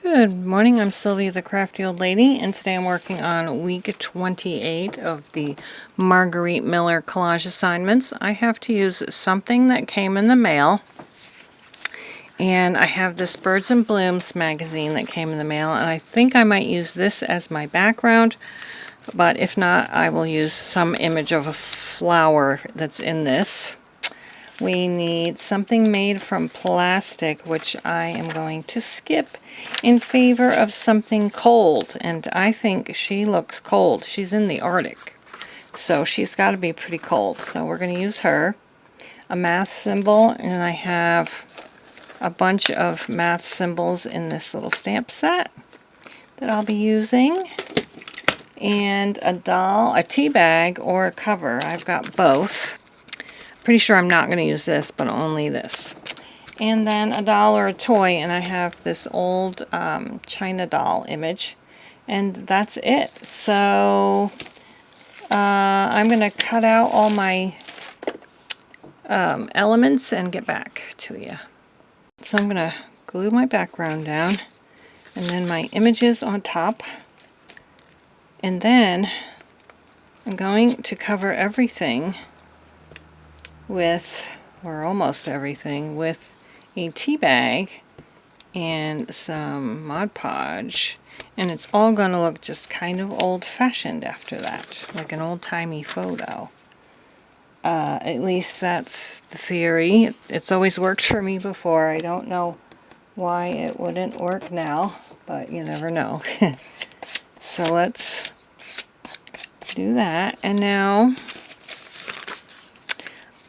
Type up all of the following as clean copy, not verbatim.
Good morning, I'm Sylvia the Crafty Old Lady, and today I'm working on week 28 of the Margarete Miller collage assignments. I have to use something that came in the mail, and I have this Birds and Blooms magazine that came in the mail, and I think I might use this as my background, but if not, I will use some image of a flower that's in this. We need something made from plastic, which I am going to skip in favor of something cold. And I think she looks cold. She's in the Arctic, so she's got to be pretty cold. So we're going to use her. A math symbol, and I have a bunch of math symbols in this little stamp set that I'll be using. And a doll, a tea bag, or a cover. I've got both. Pretty sure I'm not going to use this, but only this. And then a doll or a toy, and I have this old China doll image, and that's it. So I'm going to cut out all my elements and get back to you. So I'm going to glue my background down, and then my images on top, and then I'm going to cover everything with, or almost everything, with a tea bag and some Mod Podge, and it's all going to look just kind of old-fashioned after that, like an old-timey photo. At least that's the theory. It's always worked for me before. I don't know why it wouldn't work now, but you never know. So let's do that, and now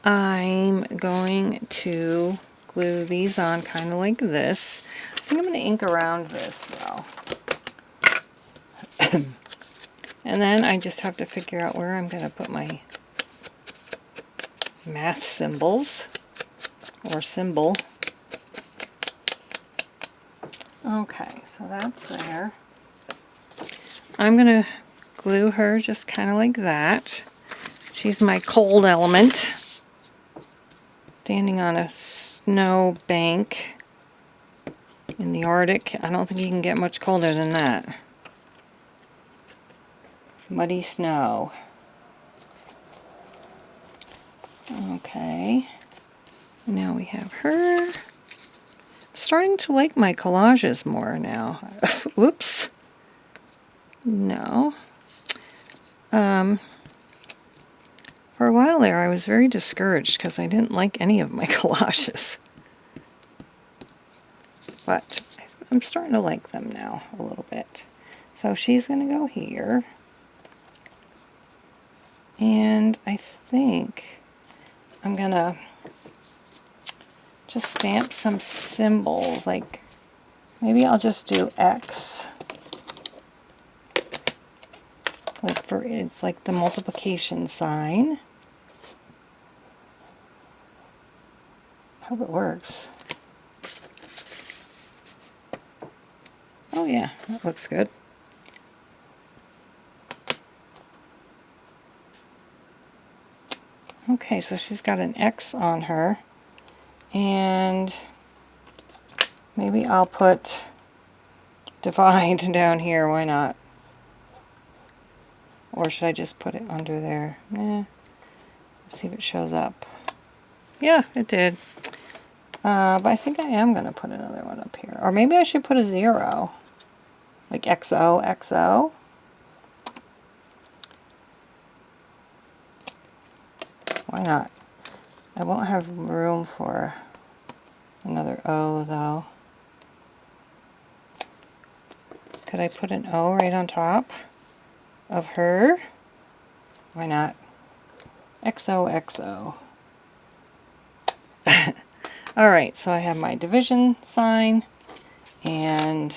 I'm going to glue these on kind of like this. I think I'm going to ink around this though. And then I just have to figure out where I'm going to put my math symbols, or symbol. Okay, so that's there. I'm going to glue her just kind of like that. She's my cold element. Standing on a snow bank in the Arctic. I don't think you can get much colder than that. Muddy snow. Okay. Now we have her. I'm starting to like my collages more now. Whoops. No. For a while there, I was very discouraged because I didn't like any of my collages. But I'm starting to like them now a little bit. So she's going to go here. And I think I'm going to just stamp some symbols. Like, maybe I'll just do X. Like it's like the multiplication sign. Hope it works. Oh yeah, that looks good. Okay, so she's got an X on her, and maybe I'll put divide down here, why not? Or should I just put it under there? Let's see if it shows up. Yeah, it did. But I think I am going to put another one up here. Or maybe I should put a 0. Like XO, XO. Why not? I won't have room for another O, though. Could I put an O right on top of her? Why not? XOXO. Alright, so I have my division sign and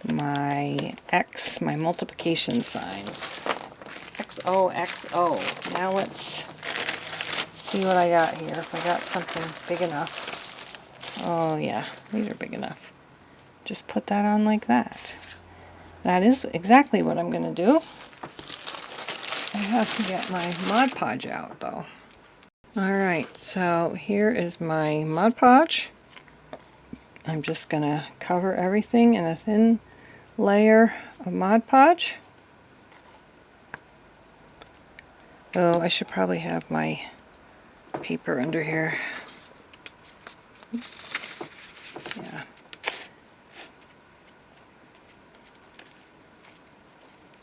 my X, my multiplication signs. XOXO. Now let's see what I got here, if I got something big enough. Oh yeah, these are big enough. Just put that on like that. That is exactly what I'm going to do. I have to get my Mod Podge out though. Alright, so here is my Mod Podge. I'm just going to cover everything in a thin layer of Mod Podge. Oh, I should probably have my paper under here. Yeah.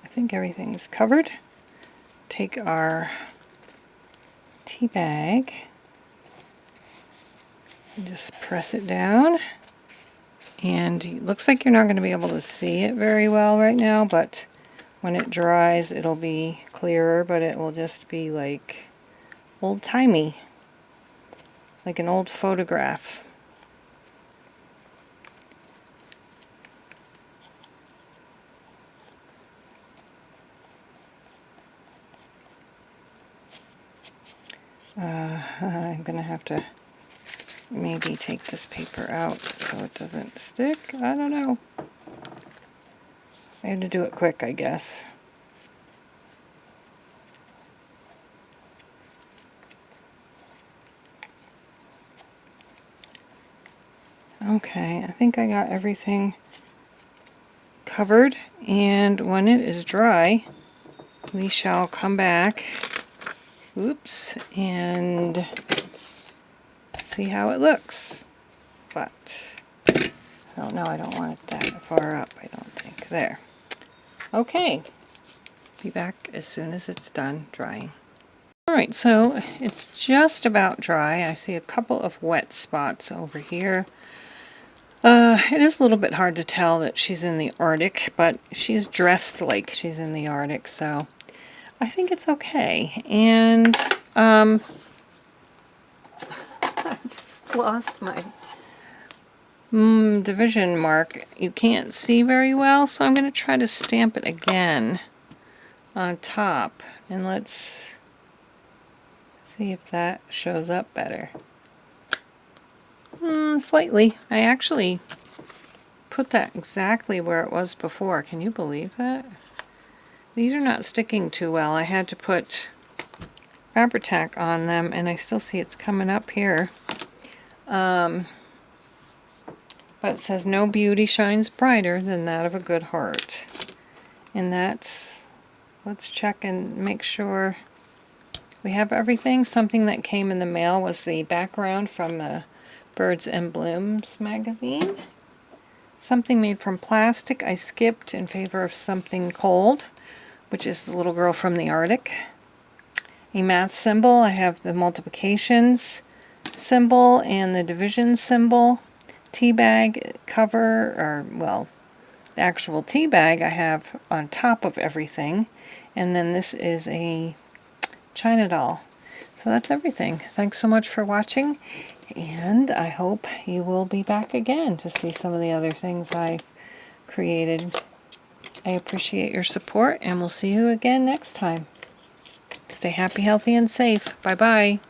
I think everything's covered. Take our tea bag and just press it down. And it looks like you're not going to be able to see it very well right now, but when it dries it'll be clearer, but it will just be like old-timey, like an old photograph. I'm going to have to maybe take this paper out so it doesn't stick. I don't know. I had to do it quick, I guess. Okay, I think I got everything covered, and when it is dry, we shall come back, oops, and see how it looks. But I don't know, I don't want it that far up, I don't think. There. Okay, be back as soon as it's done drying. Alright, so it's just about dry. I see a couple of wet spots over here. It is a little bit hard to tell that she's in the Arctic, but she's dressed like she's in the Arctic, so I think it's okay. And I just lost my division mark. You can't see very well, so I'm going to try to stamp it again on top, and let's see if that shows up better. Slightly. I actually put that exactly where it was before. Can you believe that? These are not sticking too well. I had to put Fabri-Tac on them, and I still see it's coming up here. But it says, no beauty shines brighter than that of a good heart. And that's, let's check and make sure we have everything. Something that came in the mail was the background from the Birds and Blooms magazine. Something made from plastic I skipped in favor of something cold, which is the little girl from the Arctic. A math symbol, I have the multiplications symbol and the division symbol. Tea bag cover, or well, the actual tea bag I have on top of everything. And then this is a China doll. So that's everything. Thanks so much for watching, and I hope you will be back again to see some of the other things I created. I appreciate your support, and we'll see you again next time. Stay happy, healthy, and safe. Bye-bye.